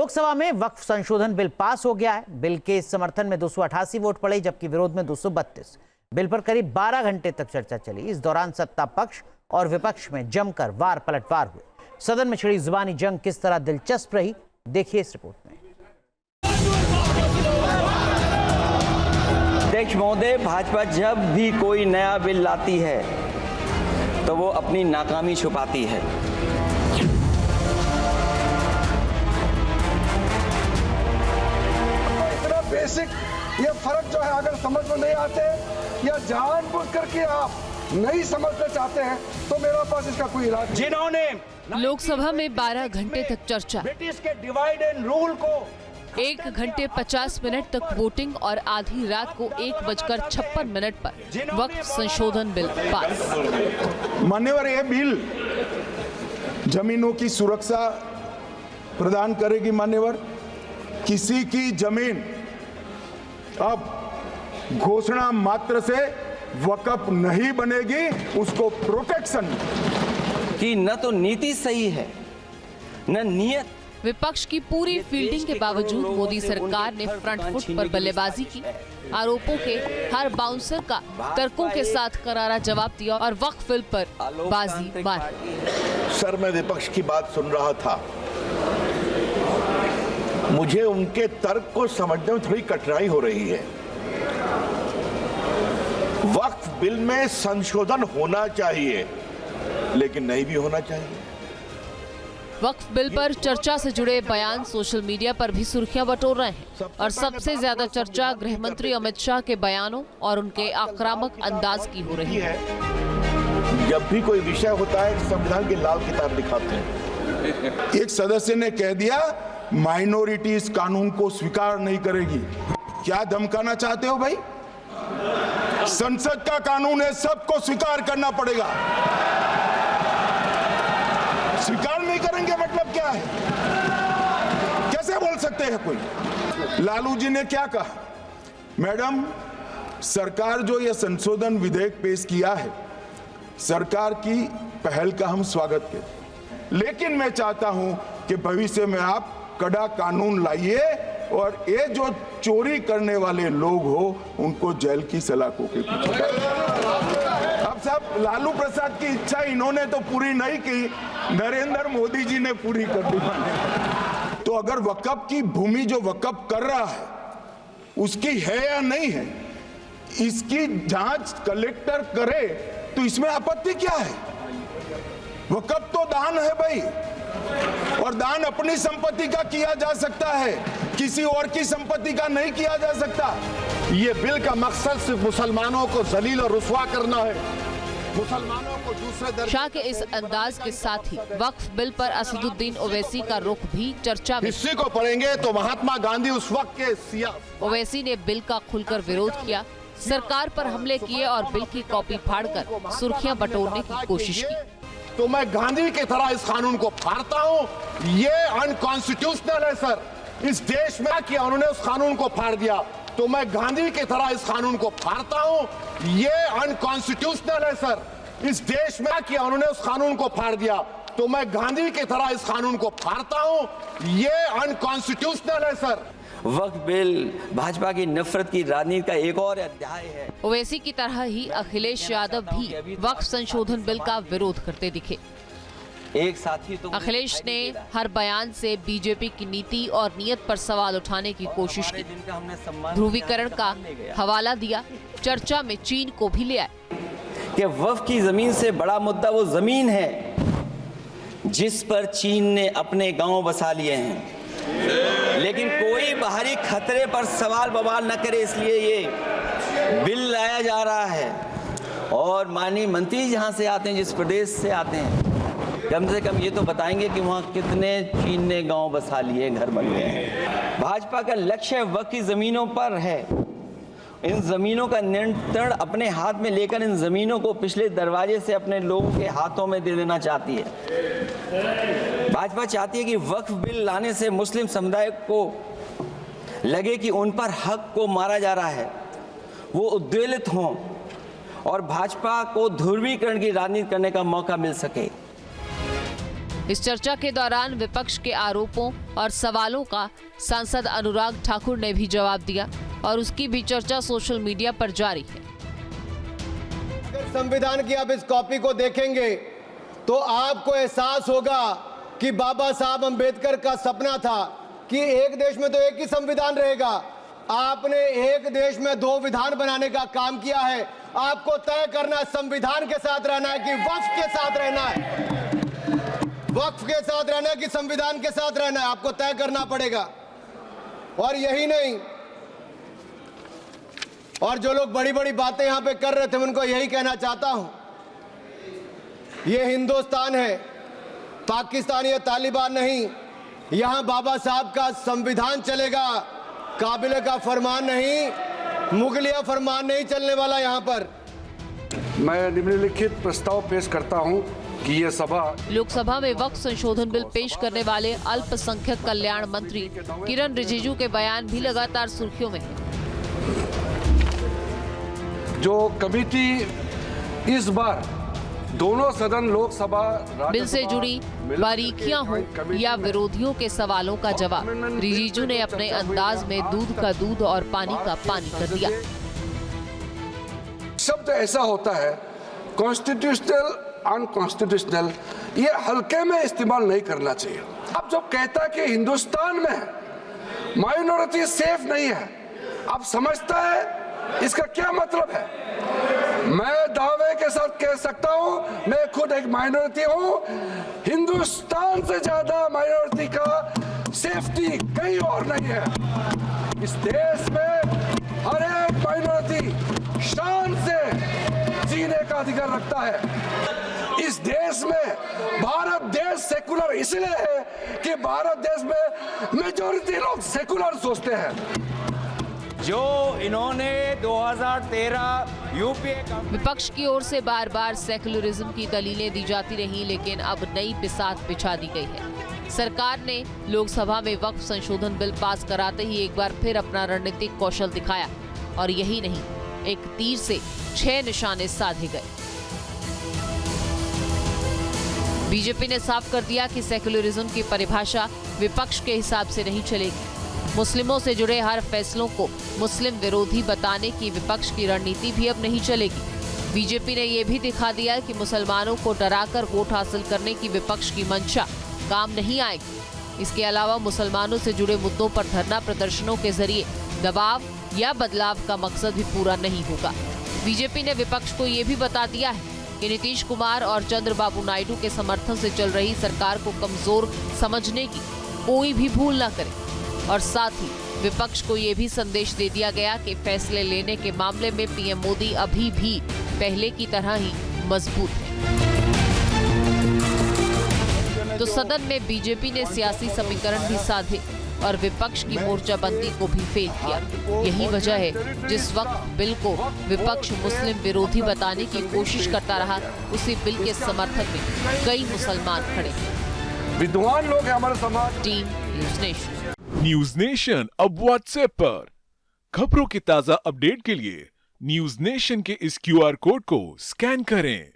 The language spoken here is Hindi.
लोकसभा में वक्फ संशोधन बिल पास हो गया है। बिल के समर्थन में 288 वोट पड़े, जबकि विरोध में 232। बिल पर करीब 12 घंटे तक चर्चा चली। इस दौरान सत्ता पक्ष और विपक्ष में जमकर वार पलटवार हुए। सदन में छिड़ी जुबानी जंग किस तरह दिलचस्प रही, देखिए इस रिपोर्ट में। अध्यक्ष महोदय, भाजपा जब भी कोई नया बिल लाती है तो वो अपनी नाकामी छुपाती है। इतना बेसिक ये फर्क जो है अगर समझ में नहीं आते या जानबूझ करके आप नहीं समझना चाहते हैं तो मेरे पास इसका कोई इलाज नहीं। जिन्होंने लोकसभा में 12 घंटे तक चर्चा, ब्रिटिश के डिवाइड एंड रूल को 1 घंटे 50 मिनट तक वोटिंग और आधी रात को 1:56 पर वक्फ संशोधन बिल पास। मान्यवर, यह बिल जमीनों की सुरक्षा प्रदान करेगी। मान्यवर, किसी की जमीन अब घोषणा मात्र से वक्फ नहीं बनेगी, उसको प्रोटेक्शन कि न तो नीति सही है न नियत। विपक्ष की पूरी फील्डिंग के बावजूद मोदी सरकार ने फ्रंट फुट पर बल्लेबाजी की। आरोपों के हर बाउंसर का तर्कों के साथ करारा जवाब दिया और वक्फ बिल पर बाजी मारी। सर, मैं विपक्ष की बात सुन रहा था, मुझे उनके तर्क को समझने में थोड़ी कठिनाई हो रही है। वक्फ बिल में संशोधन होना चाहिए, लेकिन नहीं भी होना चाहिए। वक्फ बिल पर चर्चा से जुड़े बयान सोशल मीडिया पर भी सुर्खियां बटोर रहे हैं और सबसे ज्यादा चर्चा गृह मंत्री अमित शाह के बयानों और उनके आक्रामक अंदाज की हो रही है। जब भी कोई विषय होता है संविधान की लाल किताब दिखाते हैं। एक सदस्य ने कह दिया माइनॉरिटी इस कानून को स्वीकार नहीं करेगी। क्या धमकाना चाहते हो भाई? संसद का कानून है, सबको स्वीकार करना पड़ेगा। स्वीकार नहीं करेंगे मतलब क्या है? कैसे बोल सकते हैं कोई? लालू जी ने क्या कहा? मैडम, सरकार जो यह संशोधन विधेयक पेश किया है, सरकार की पहल का हम स्वागत करें, लेकिन मैं चाहता हूं कि भविष्य में आप कड़ा कानून लाइए और ये जो चोरी करने वाले लोग हो उनको जेल की सलाखों के पीछे। अब सब लालू प्रसाद की इच्छा इन्होंने तो पूरी नहीं की, नरेंद्र मोदी जी ने पूरी कर दी। तो अगर वक्फ की भूमि जो वक्फ कर रहा है उसकी है या नहीं है, इसकी जांच कलेक्टर करे तो इसमें आपत्ति क्या है? वक्फ तो दान है भाई, और दान अपनी संपत्ति का किया जा सकता है, किसी और की संपत्ति का नहीं किया जा सकता। ये बिल का मकसद सिर्फ मुसलमानों को जलील और रुस्वा करना है, मुसलमानों को दूसरे दर्जे। शाह के इस अंदाज के साथ ही वक्फ बिल पर असदुद्दीन ओवैसी का रुख भी चर्चा में। हिस्से को पढ़ेंगे तो महात्मा गांधी उस वक्त के सिया। ओवैसी ने बिल का खुलकर विरोध किया, सरकार पर हमले किए और बिल की कॉपी फाड़कर सुर्खियां बटोरने की कोशिश की। तो मैं गांधी की तरह इस कानून को फाड़ता हूं। ये अनकॉन्स्टिट्यूशनल है सर। इस देश में किया उन्होंने, उस कानून को फाड़ दिया। तो मैं गांधी की तरह इस कानून को फाड़ता हूं। ये अनकॉन्स्टिट्यूशनल है सर। इस देश में किया उन्होंने, उस कानून को फाड़ दिया। तो मैं गांधी की तरह इस कानून को फाड़ता हूं। ये अनकॉन्स्टिट्यूशनल है सर। वक्फ बिल भाजपा की नफरत की राजनीति का एक और अध्याय है। ओवैसी की तरह ही अखिलेश यादव भी वक्फ संशोधन बिल का विरोध करते दिखे। एक साथी तो अखिलेश ने हर बयान से बीजेपी की नीति और नियत पर सवाल उठाने की कोशिश की। ध्रुवीकरण का हवाला दिया, चर्चा में चीन को भी ले आए कि वक्फ की जमीन से बड़ा मुद्दा वो जमीन है जिस पर चीन ने अपने गांव बसा लिए हैं, लेकिन कोई बाहरी खतरे पर सवाल बवाल न करे, इसलिए ये बिल लाया जा रहा है। और माननीय मंत्री जहां से आते हैं, जिस प्रदेश से आते हैं, कम से कम ये तो बताएंगे कि वहां कितने चीन ने गांव बसा लिए, घर बन गए हैं। भाजपा का लक्ष्य वक्फ की जमीनों पर है। इन जमीनों का नियंत्रण अपने हाथ में लेकर इन जमीनों को पिछले दरवाजे से अपने लोगों के हाथों में दे देना चाहती है। भाजपा चाहती है कि वक्फ बिल लाने से मुस्लिम समुदाय को लगे कि उन पर हक को मारा जा रहा है, वो उद्वेलित हों और भाजपा को ध्रुवीकरण की राजनीति करने का मौका मिल सके। इस चर्चा के दौरान विपक्ष के आरोपों और सवालों का सांसद अनुराग ठाकुर ने भी जवाब दिया और उसकी भी चर्चा सोशल मीडिया पर जारी है। अगर संविधान की आप इस कॉपी को देखेंगे तो आपको एहसास होगा कि बाबा साहब अंबेडकर का सपना था कि एक देश में तो एक ही संविधान रहेगा। आपने एक देश में दो विधान बनाने का काम किया है। आपको तय करना है संविधान के साथ रहना है कि वक्फ के साथ रहना है, वक्फ के साथ रहना है कि संविधान के साथ रहना है, आपको तय करना पड़ेगा। और यही नहीं, और जो लोग बड़ी बड़ी बातें यहां पे कर रहे थे उनको यही कहना चाहता हूं, ये हिंदुस्तान है, पाकिस्तान या तालिबान नहीं। यहां बाबा साहब का संविधान चलेगा, काबिले का फरमान नहीं, मुगलिया फरमान नहीं चलने वाला यहां पर। मैं निम्नलिखित प्रस्ताव पेश करता हूं कि ये सभा लोकसभा में वक्फ संशोधन बिल पेश करने वाले अल्पसंख्यक कल्याण मंत्री किरण रिजिजू के बयान भी लगातार सुर्खियों में है। जो कमेटी इस बार दोनों सदन लोकसभा बिल से जुड़ी बारीकियां हो या विरोधियों के सवालों का जवाब, रिजिजू ने अपने अंदाज में दूध का दूध और पानी का पानी कर दिया। शब्द ऐसा होता है कॉन्स्टिट्यूशनल, अनकॉन्स्टिट्यूशनल, ये हल्के में इस्तेमाल नहीं करना चाहिए। अब जब कहता है कि हिंदुस्तान में माइनॉरिटी सेफ नहीं है, आप समझता है इसका क्या मतलब है? मैं दावे के साथ कह सकता हूं, मैं खुद एक माइनॉरिटी हूं, हिंदुस्तान से ज्यादा माइनॉरिटी का सेफ्टी कहीं और नहीं है। इस देश में हर एक माइनॉरिटी शान से जीने का अधिकार रखता है। इस देश में भारत देश सेकुलर इसलिए है कि भारत देश में मेजॉरिटी लोग सेकुलर सोचते हैं। जो इन्होंने 2013 यूपीए विपक्ष की ओर से बार बार सेकुलरिज्म की दलीलें दी जाती रही, लेकिन अब नई बिसात बिछा दी गई है। सरकार ने लोकसभा में वक्फ संशोधन बिल पास कराते ही एक बार फिर अपना रणनीतिक कौशल दिखाया और यही नहीं, एक तीर से 6 निशाने साधे गए। बीजेपी ने साफ कर दिया कि सेकुलरिज्म की परिभाषा विपक्ष के हिसाब से नहीं चलेगी। मुस्लिमों से जुड़े हर फैसलों को मुस्लिम विरोधी बताने की विपक्ष की रणनीति भी अब नहीं चलेगी। बीजेपी ने यह भी दिखा दिया कि मुसलमानों को डराकर वोट हासिल करने की विपक्ष की मंशा काम नहीं आएगी। इसके अलावा मुसलमानों से जुड़े मुद्दों पर धरना प्रदर्शनों के जरिए दबाव या बदलाव का मकसद भी पूरा नहीं होगा। बीजेपी ने विपक्ष को ये भी बता दिया है कि नीतीश कुमार और चंद्रबाबू नायडू के समर्थन से चल रही सरकार को कमजोर समझने की कोई भी भूल न करे। और साथ ही विपक्ष को ये भी संदेश दे दिया गया कि फैसले लेने के मामले में पीएम मोदी अभी भी पहले की तरह ही मजबूत है। तो सदन में बीजेपी ने सियासी समीकरण भी साधे और विपक्ष की मोर्चाबंदी को भी फेल किया। यही वजह है जिस वक्त बिल को विपक्ष मुस्लिम विरोधी बताने की कोशिश करता रहा, उसी बिल के समर्थन में कई मुसलमान खड़े। विद्वान लोग हैं हमारे समाज। Team news nation. News nation अब व्हाट्सएप पर खबरों की ताजा अपडेट के लिए न्यूज़ नेशन के इस QR कोड को स्कैन करें।